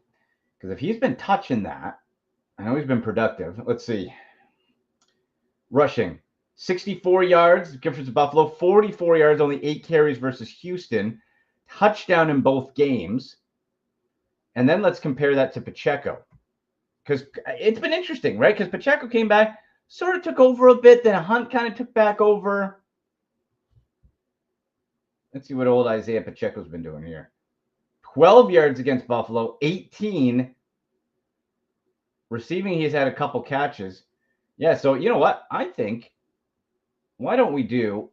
Because if he's been touching that, I know he's been productive. Let's see. Rushing, 64 yards, Giffords Buffalo, 44 yards, only 8 carries versus Houston. Touchdown in both games. And then let's compare that to Pacheco. Because it's been interesting, right? Because Pacheco came back, sort of took over a bit, then Hunt kind of took back over. Let's see what old Isaiah Pacheco's been doing here. 12 yards against Buffalo, 18 receiving. He's had a couple catches. Yeah, so you know what? I think, why don't we do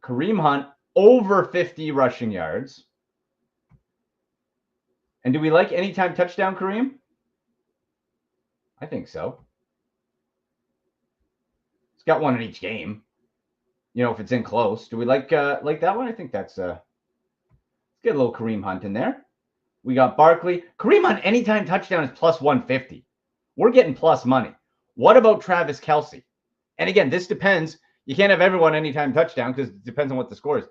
Kareem Hunt over 50 rushing yards? And do we like anytime touchdown, Kareem? I think so. It's got one in each game. You know, if it's in close. Do we like that one? I think that's let's get a little Kareem Hunt in there. We got Barkley. Kareem Hunt anytime touchdown is plus 150. We're getting plus money. What about Travis Kelce? And again, this depends. You can't have everyone anytime touchdown because it depends on what the score is.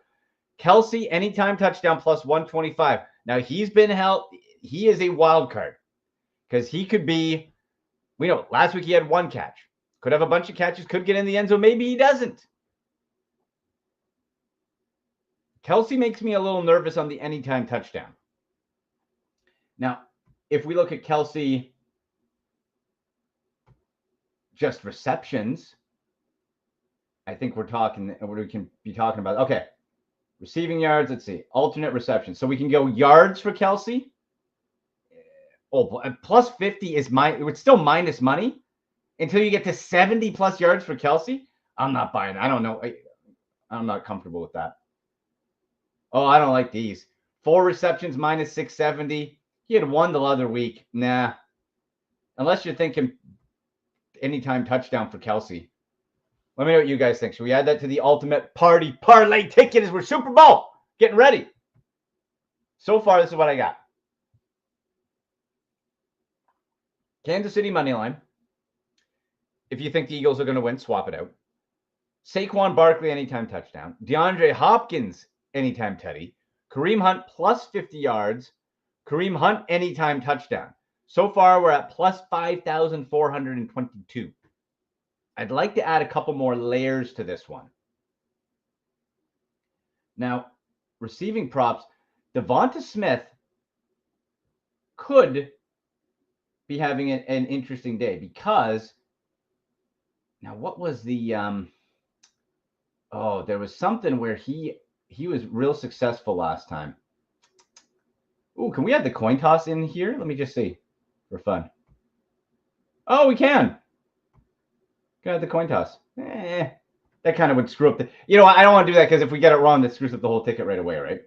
Kelce anytime touchdown plus 125. Now he's been held. He is a wild card because he could be. We know last week he had 1 catch. Could have a bunch of catches. Could get in the end zone. Maybe he doesn't. Kelce makes me a little nervous on the anytime touchdown. Now, if we look at Kelce, just receptions, I think we can be talking about. Okay, receiving yards. Let's see, alternate receptions. So we can go yards for Kelce. Oh, plus 50 is it's still minus money until you get to 70 plus yards for Kelce. I'm not buying. I don't know. I'm not comfortable with that. Oh, I don't like these. 4 receptions, minus 670. He had 1 the other week. Nah. Unless you're thinking anytime touchdown for Kelsey. Let me know what you guys think. Should we add that to the ultimate party parlay ticket as we're Super Bowl getting ready? So far, this is what I got. Kansas City money line. If you think the Eagles are going to win, swap it out. Saquon Barkley anytime touchdown. DeAndre Hopkins anytime tutty. Kareem Hunt plus 50 yards. Kareem Hunt anytime touchdown. So far, we're at plus 5,422. I'd like to add a couple more layers to this one. Now, receiving props, Devonta Smith could be having an interesting day because now what was the there was something where he was real successful last time. Ooh, can we add the coin toss in here? Let me just see for fun. Oh, we can. Got the coin toss. That kind of would screw up the. You know, I don't want to do that because if we get it wrong, that screws up the whole ticket right away, right?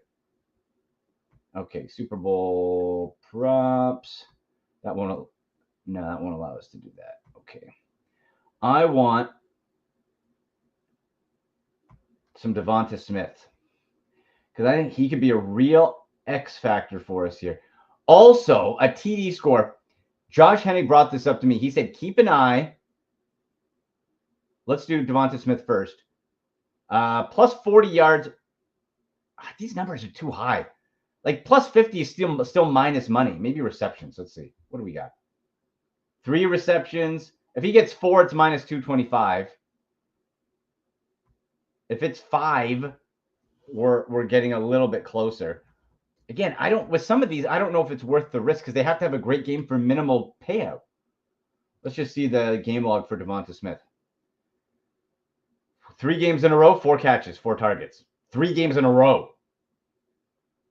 Okay, Super Bowl props. That won't allow us to do that. Okay. I want some Devonta Smith because I think he could be a real X factor for us here. Also, a TD score. Josh Hennig brought this up to me. He said, keep an eye. Let's do Devonta Smith first. Plus 40 yards. These numbers are too high. Like plus 50 is still minus money. Maybe receptions. Let's see. What do we got? 3 receptions. If he gets 4, it's minus 225. If it's 5, we're getting a little bit closer. Again, with some of these, I don't know if it's worth the risk because they have to have a great game for minimal payout. Let's just see the game log for Devonta Smith. 3 games in a row, 4 catches, 4 targets. 3 games in a row.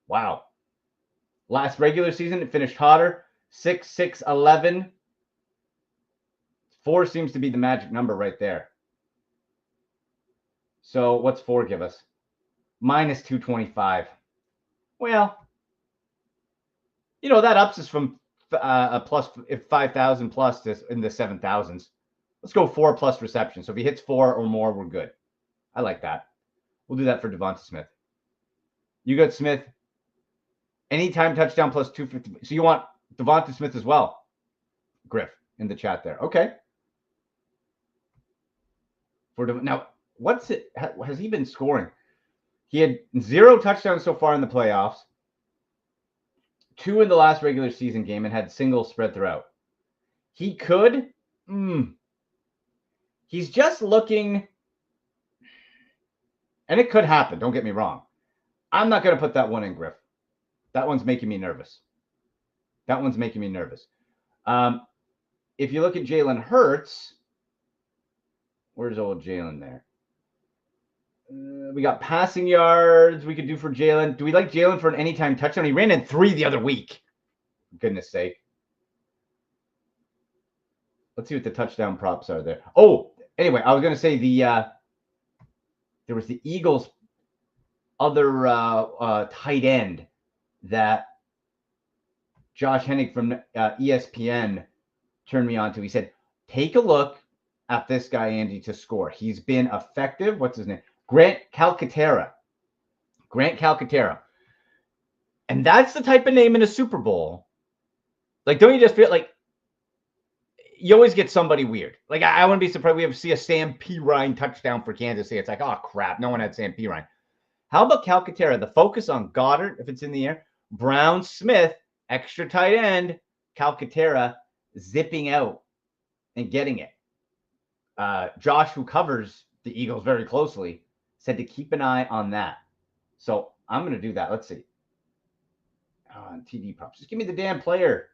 Wow. Last regular season, it finished hotter. 6, 6, 11. 4 seems to be the magic number right there. So what's 4 give us? Minus 225. Well, you know, that ups us from a plus 5,000 plus to in the 7,000s. Let's go 4 plus receptions. So if he hits 4 or more, we're good. I like that. We'll do that for Devonta Smith. You got Smith. Anytime touchdown plus 250. So you want Devonta Smith as well. Griff in the chat there. Okay. Now, what's it? Has he been scoring? He had 0 touchdowns so far in the playoffs. 2 in the last regular season game and had singles spread throughout. He could. He's just looking. And it could happen. Don't get me wrong. I'm not going to put that one in, Griff. That one's making me nervous. If you look at Jalen Hurts, where's old Jalen there? We got passing yards we could do for Jalen. Do we like Jalen for an anytime touchdown? He ran in 3 the other week. For goodness sake. Let's see what the touchdown props are there. Oh, anyway, I was going to say there was the Eagles' other tight end that Josh Hennig from ESPN turned me on to. He said, take a look at this guy, Andy, to score. He's been effective. What's his name? Grant Calcaterra. And that's the type of name in a Super Bowl. Like, don't you just feel like you always get somebody weird? Like, I wouldn't be surprised we ever see a Sam P. Ryan touchdown for Kansas City. It's like, oh, crap. No one had Sam P. Ryan. How about Calcaterra? The focus on Goddard, if it's in the air. Brown Smith, extra tight end. Calcaterra zipping out and getting it. Josh, who covers the Eagles very closely, said to keep an eye on that. So I'm going to do that. Let's see. TD props. Just give me the damn player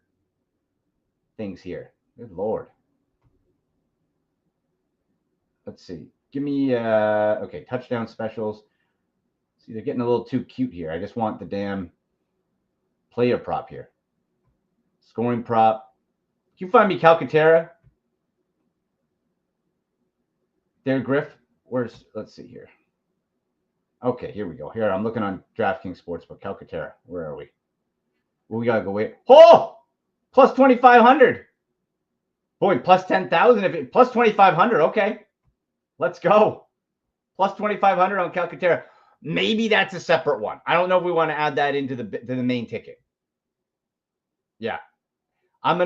things here. Good Lord. Let's see. Give me, okay, touchdown specials. See, they're getting a little too cute here. I just want the damn player prop here. Scoring prop. Can you find me Calcaterra? There, Griff. let's see here. Okay, here we go. Here, I'm looking on DraftKings Sportsbook, Calcaterra. Where are we? Well, we got to go wait. Oh! Plus 2,500. Boy, plus 10,000. Plus 2,500. Okay. Let's go. Plus 2,500 on Calcaterra. Maybe that's a separate one. I don't know if we want to add that into the main ticket. Yeah. I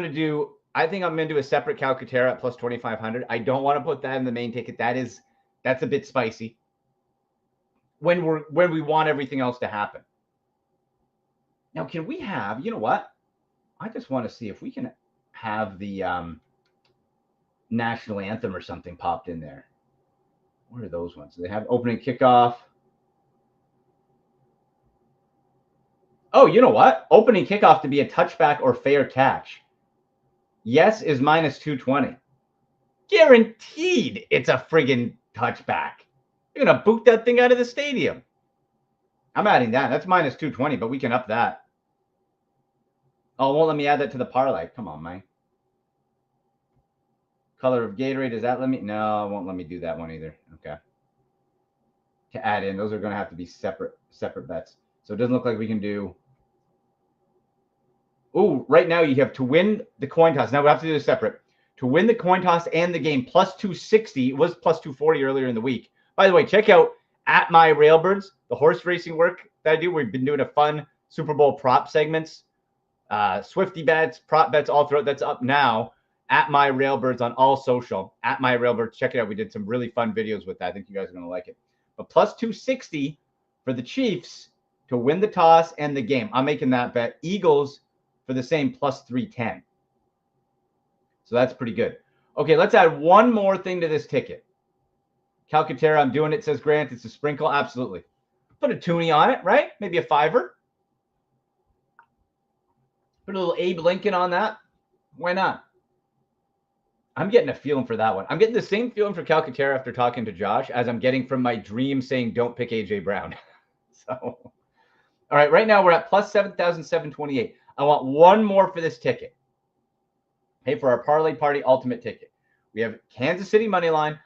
think I'm going to do a separate Calcaterra at plus 2,500. I don't want to put that in the main ticket. That's a bit spicy when we want everything else to happen. Now, can we have, you know what? I just want to see if we can have the national anthem or something popped in there. What are those ones? Do they have opening kickoff? Oh, you know what? Opening kickoff to be a touchback or fair catch. Yes is minus 220. Guaranteed it's a friggin' touchback. You're going to boot that thing out of the stadium. I'm adding that. That's minus 220, but we can up that. Oh, it won't let me add that to the parlay. Come on, man. Color of Gatorade, does that let me? No, it won't let me do that one either. Okay. To add in, those are going to have to be separate bets. So it doesn't look like we can do. Oh, right now you have to win the coin toss. Now we have to do this separate. To win the coin toss and the game, plus 260. It was plus 240 earlier in the week. By the way, check out at my Railbirds, the horse racing work that I do. We've been doing a fun Super Bowl prop segments, Swiftie bets, prop bets all throughout. That's up now at my Railbirds on all social. At my Railbirds, check it out. We did some really fun videos with that. I think you guys are going to like it. But plus 260 for the Chiefs to win the toss and the game. I'm making that bet. Eagles for the same plus 310. So that's pretty good. Okay, let's add one more thing to this ticket. Calcaterra, I'm doing it, says Grant. It's a sprinkle. Absolutely. Put a toonie on it, right? Maybe a $5. Put a little Abe Lincoln on that. Why not? I'm getting a feeling for that one. I'm getting the same feeling for Calcaterra after talking to Josh as I'm getting from my dream saying don't pick A.J. Brown. So, all right, right now we're at plus 7,728. I want one more for this ticket. Hey, for our Parlay Party Ultimate ticket. We have Kansas City money line,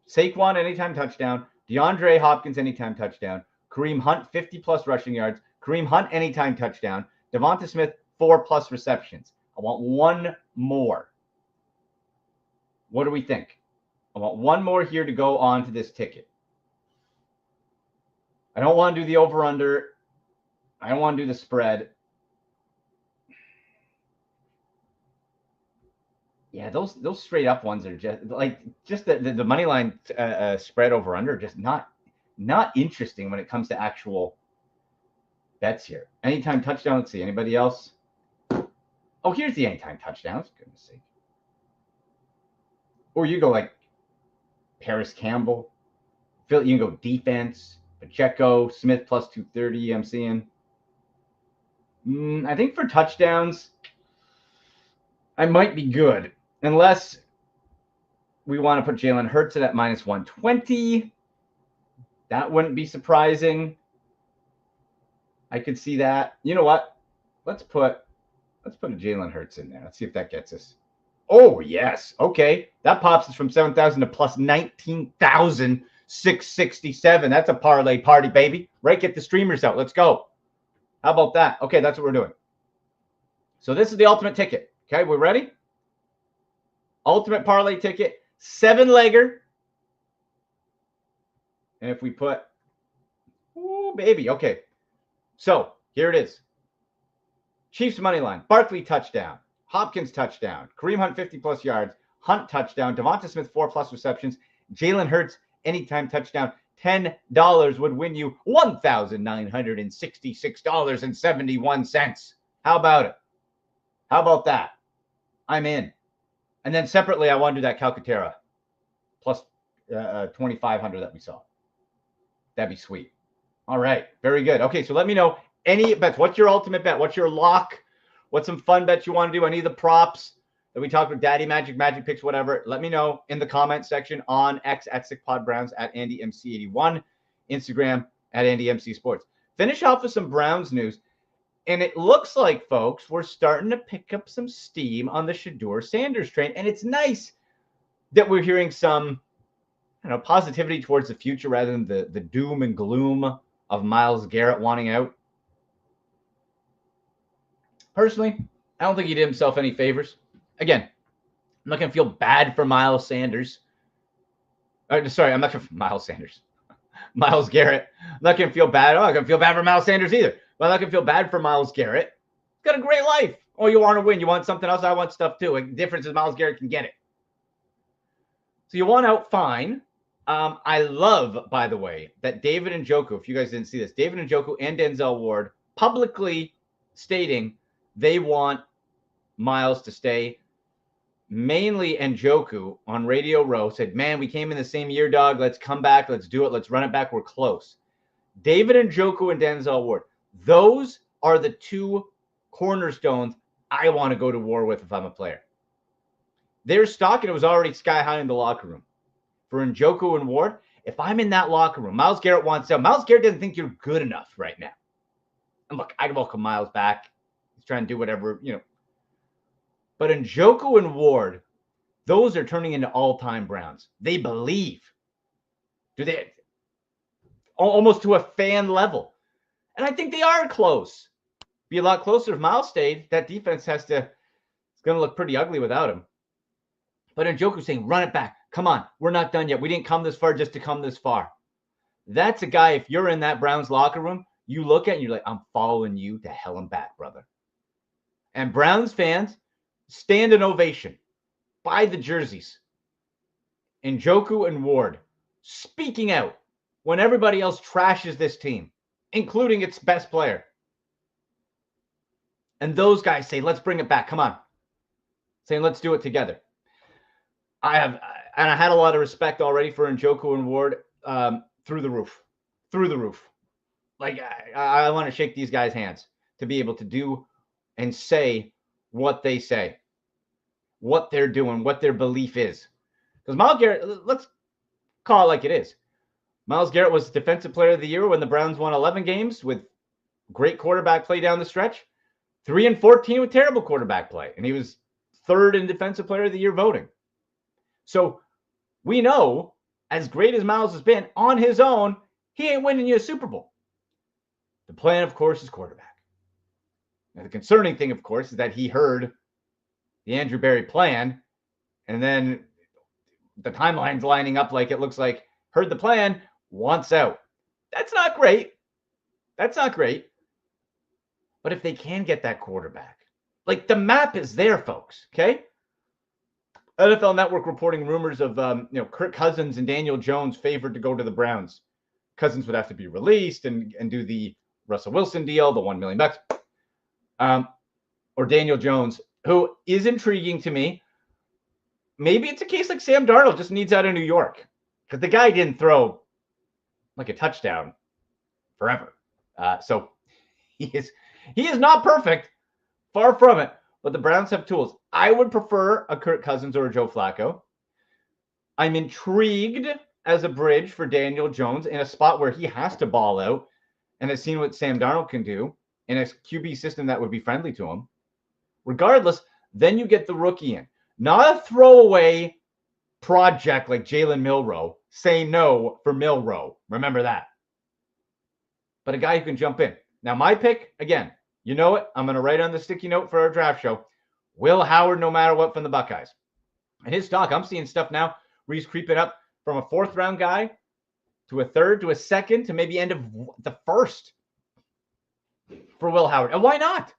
Saquon anytime touchdown, DeAndre Hopkins anytime touchdown, Kareem Hunt 50+ rushing yards, Kareem Hunt anytime touchdown, Devonta Smith 4+ receptions. I want one more. What do we think? I want one more here to go on to this ticket. I don't want to do the over-under. I don't want to do the spread. Yeah, those straight up ones are just the money line spread over under, just not interesting when it comes to actual bets here. Anytime touchdown. Let's see. Anybody else? Oh, here's the anytime touchdown. For goodness sake. Or you go like Paris Campbell. You can go defense. Pacheco, Smith plus 230. I'm seeing. I think for touchdowns, I might be good. Unless we want to put Jalen Hurts in at minus 120. That wouldn't be surprising. I could see that. You know what? Let's put a Jalen Hurts in there. Let's see if that gets us. Oh, yes. Okay. That pops us from 7,000 to plus 19,667. That's a parlay party, baby. Right? Get the streamers out. Let's go. How about that? Okay, that's what we're doing. So this is the ultimate ticket. Okay, we're ready? Ultimate parlay ticket, 7-legger. And if we put, oh, baby. Okay. So here it is. Chiefs money line, Barkley touchdown, Hopkins touchdown, Kareem Hunt 50+ yards, Hunt touchdown, Devonta Smith 4+ receptions, Jalen Hurts anytime touchdown. $10 would win you $1,966.71. How about it? How about that? I'm in. And then separately, I want to do that Calcaterra plus 2,500 that we saw. That'd be sweet. All right. Very good. Okay, so let me know any bets. What's your ultimate bet? What's your lock? What's some fun bets you want to do? Any of the props that we talked about, Daddy Magic, Magic Picks, whatever. Let me know in the comment section on X at SickPodBrowns, at AndyMC81, Instagram at AndyMCSports. Finish off with some Browns news. And it looks like, folks, we're starting to pick up some steam on the Shedeur Sanders train. And it's nice that we're hearing some positivity towards the future rather than the doom and gloom of Myles Garrett wanting out. Personally, I don't think he did himself any favors. Again, I'm not going to feel bad for Myles Sanders. Sorry, I'm not going to Myles Sanders. Myles Garrett. I'm not going to feel bad. I'm not going to feel bad for Myles Sanders either. But I'm not going to feel bad for Myles Garrett. He's got a great life. Oh, you want to win. You want something else? I want stuff too. The difference is Myles Garrett can get it. So you want out, fine. I love, by the way, that David Njoku, if you guys didn't see this, David Njoku and Denzel Ward publicly stating they want Myles to stay. Mainly Njoku on Radio Row said, man, we came in the same year, dog. Let's come back. Let's do it. Let's run it back. We're close. David Njoku and Denzel Ward. Those are the two cornerstones I want to go to war with if I'm a player. Their stock, and it was already sky high in the locker room. For Njoku and Ward, if I'm in that locker room, Myles Garrett wants out. Myles Garrett doesn't think you're good enough right now. And look, I'd welcome Myles back. He's trying to do whatever, But Njoku and Ward, those are turning into all-time Browns. They believe. Do they? Almost to a fan level. And I think they are close. Be a lot closer if Myles stayed. That defense it's going to look pretty ugly without him. But Njoku saying, run it back. Come on. We're not done yet. We didn't come this far just to come this far. That's a guy, if you're in that Browns locker room, you look at it and you're like, I'm following you to hell and back, brother. And Browns fans, stand an ovation. Buy the jerseys. Njoku and Ward speaking out when everybody else trashes this team, including its best player. And those guys say, let's bring it back. Come on. Saying, let's do it together. I had a lot of respect already for Njoku and Ward through the roof. Through the roof. Like, I want to shake these guys' hands to be able to do and say what they say, what they're doing, what their belief is. Because Myles Garrett, let's call it like it is. Myles Garrett was Defensive Player of the Year when the Browns won 11 games with great quarterback play down the stretch. 3-14 with terrible quarterback play. And he was third in Defensive Player of the Year voting. So we know, as great as Myles has been, on his own, he ain't winning you a Super Bowl. The plan, of course, is quarterback. Now, the concerning thing, of course, is that he heard the Andrew Berry plan, and then the timeline's lining up like it looks like heard the plan, wants out. That's not great. That's not great. But if they can get that quarterback, like the map is there, folks, okay? NFL Network reporting rumors of Kirk Cousins and Daniel Jones favored to go to the Browns. Cousins would have to be released and do the Russell Wilson deal, the $1 million. Or Daniel Jones, who is intriguing to me. Maybe it's a case like Sam Darnold just needs out of New York. Because the guy didn't throw like a touchdown forever. So he is not perfect. Far from it. But the Browns have tools. I would prefer a Kirk Cousins or a Joe Flacco. I'm intrigued as a bridge for Daniel Jones in a spot where he has to ball out and has seen what Sam Darnold can do in a QB system that would be friendly to him. Regardless, then you get the rookie in. Not a throwaway project like Jalen Milroe. Say no for Milroe. Remember that. But a guy who can jump in. Now, my pick, again, you know it. I'm going to write on the sticky note for our draft show. Will Howard, no matter what, from the Buckeyes. And his stock, I'm seeing stuff now where he's creeping up from a fourth-round guy to a third to a second to maybe end of the first for Will Howard. And why not?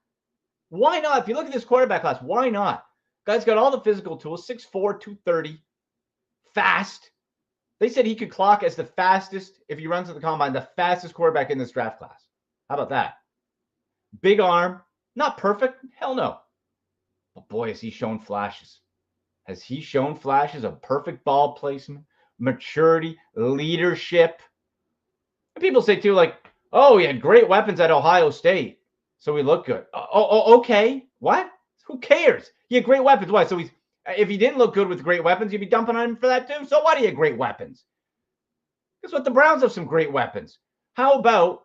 Why not? If you look at this quarterback class, why not? Guy's got all the physical tools, 6'4", 230, fast. They said he could clock as the fastest, if he runs to the combine, the fastest quarterback in this draft class. How about that? Big arm, not perfect, hell no. But boy, has he shown flashes. Has he shown flashes of perfect ball placement, maturity, leadership? And people say too, like, oh, he had great weapons at Ohio State, so he looked good. Okay. What? Who cares? He had great weapons. Why? So if he didn't look good with great weapons, you'd be dumping on him for that too. So what? He had great weapons. Guess what? The Browns have some great weapons. How about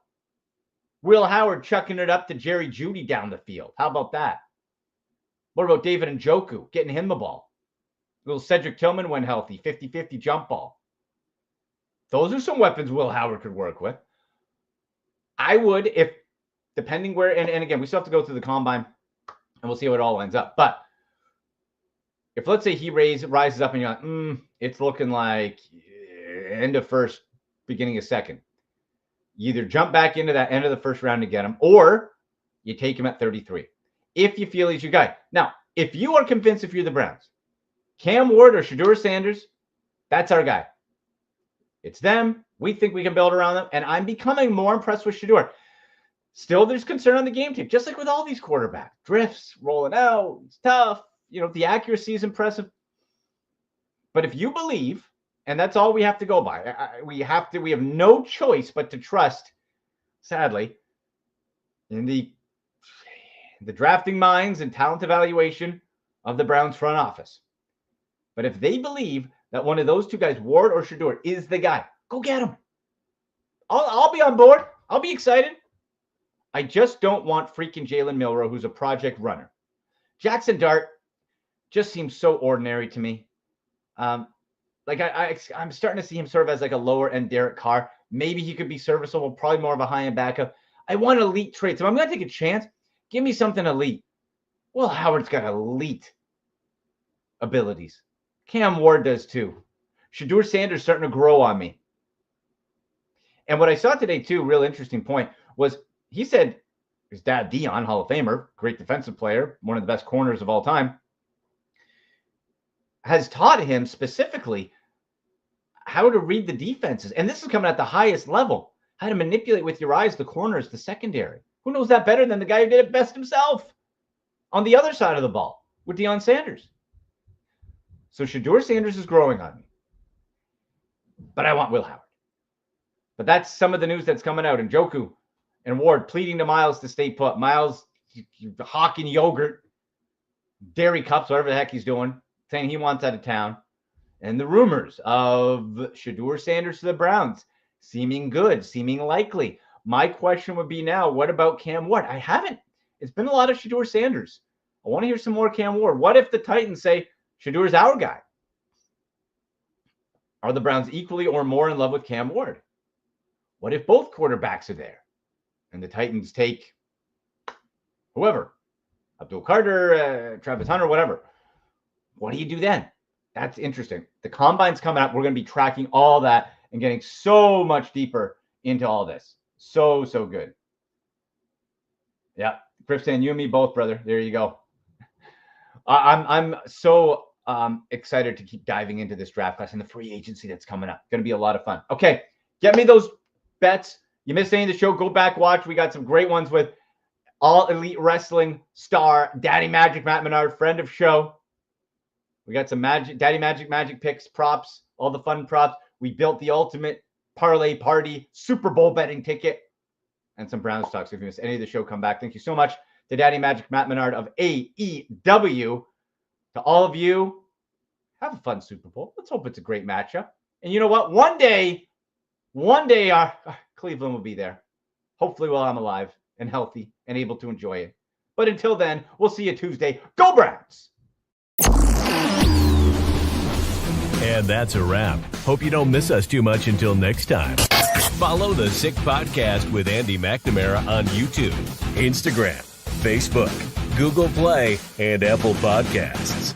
Will Howard chucking it up to Jerry Jeudy down the field? How about that? What about David Njoku getting him the ball? Little Cedric Tillman when healthy, 50-50 jump ball. Those are some weapons Will Howard could work with. I would, if depending where, and again, we still have to go through the combine and we'll see how it all lines up. But if let's say he rises up and you're like, it's looking like end of first, beginning of second, you either jump back into that end of the first round to get him, or you take him at 33. If you feel he's your guy. Now, if you are convinced, if you're the Browns, Cam Ward or Shedeur Sanders, that's our guy. It's them. We think we can build around them. And I'm becoming more impressed with Shedeur. Still, there's concern on the game tape, just like with all these quarterbacks. Drifts, rolling out, it's tough. The accuracy is impressive. But if you believe, and that's all we have to go by, we have no choice but to trust, sadly, in the drafting minds and talent evaluation of the Browns front office. But if they believe that one of those two guys, Ward or Shedeur, is the guy, go get him. I'll be on board. I'll be excited. I just don't want freaking Jalen Milroe, who's a project runner. Jackson Dart just seems so ordinary to me. I'm starting to see him serve as like a lower end Derek Carr. Maybe he could be serviceable, probably more of a high end backup. I want elite traits. If I'm going to take a chance, give me something elite. Well, Howard's got elite abilities. Cam Ward does too. Shedeur Sanders starting to grow on me. And what I saw today too, real interesting point, was he said his dad, Dion, Hall of Famer, great defensive player, one of the best corners of all time, has taught him specifically how to read the defenses. And this is coming at the highest level, how to manipulate with your eyes the corners, the secondary. Who knows that better than the guy who did it best himself on the other side of the ball with Deion Sanders? So Shedeur Sanders is growing on me. But I want Will Howard. But that's some of the news that's coming out. And Njoku and Ward pleading to Myles to stay put. Myles hawking yogurt, dairy cups, whatever the heck he's doing, saying he wants out of town. And the rumors of Shedeur Sanders to the Browns seeming good, seeming likely. My question would be now, what about Cam Ward? I haven't. It's been a lot of Shedeur Sanders. I want to hear some more Cam Ward. What if the Titans say Shedeur's our guy? Are the Browns equally or more in love with Cam Ward? What if both quarterbacks are there and the Titans take whoever, Abdul Carter, Travis Hunter, whatever? What do you do then? That's interesting. The combine's coming up. We're going to be tracking all that and getting so much deeper into all this. So good. Yeah. Griff saying, you and me both, brother. There you go. I'm so excited to keep diving into this draft class and the free agency that's coming up. Going to be a lot of fun. Okay. Get me those bets. You missed any of the show, go back, watch. We got some great ones with All Elite Wrestling star Daddy Magic, Matt Menard, friend of show. We got some Daddy Magic picks, props, all the fun props. We built the ultimate parlay party, Super Bowl betting ticket, and some Browns talks. If you missed any of the show, come back. Thank you so much to Daddy Magic, Matt Menard of AEW. To all of you, have a fun Super Bowl. Let's hope it's a great matchup. And you know what? One day our Cleveland will be there. Hopefully while I'm alive and healthy and able to enjoy it. But until then, we'll see you Tuesday. Go Browns! And that's a wrap. Hope you don't miss us too much until next time. Follow the Sick Podcast with Andy McNamara on YouTube, Instagram, Facebook, Google Play, and Apple Podcasts.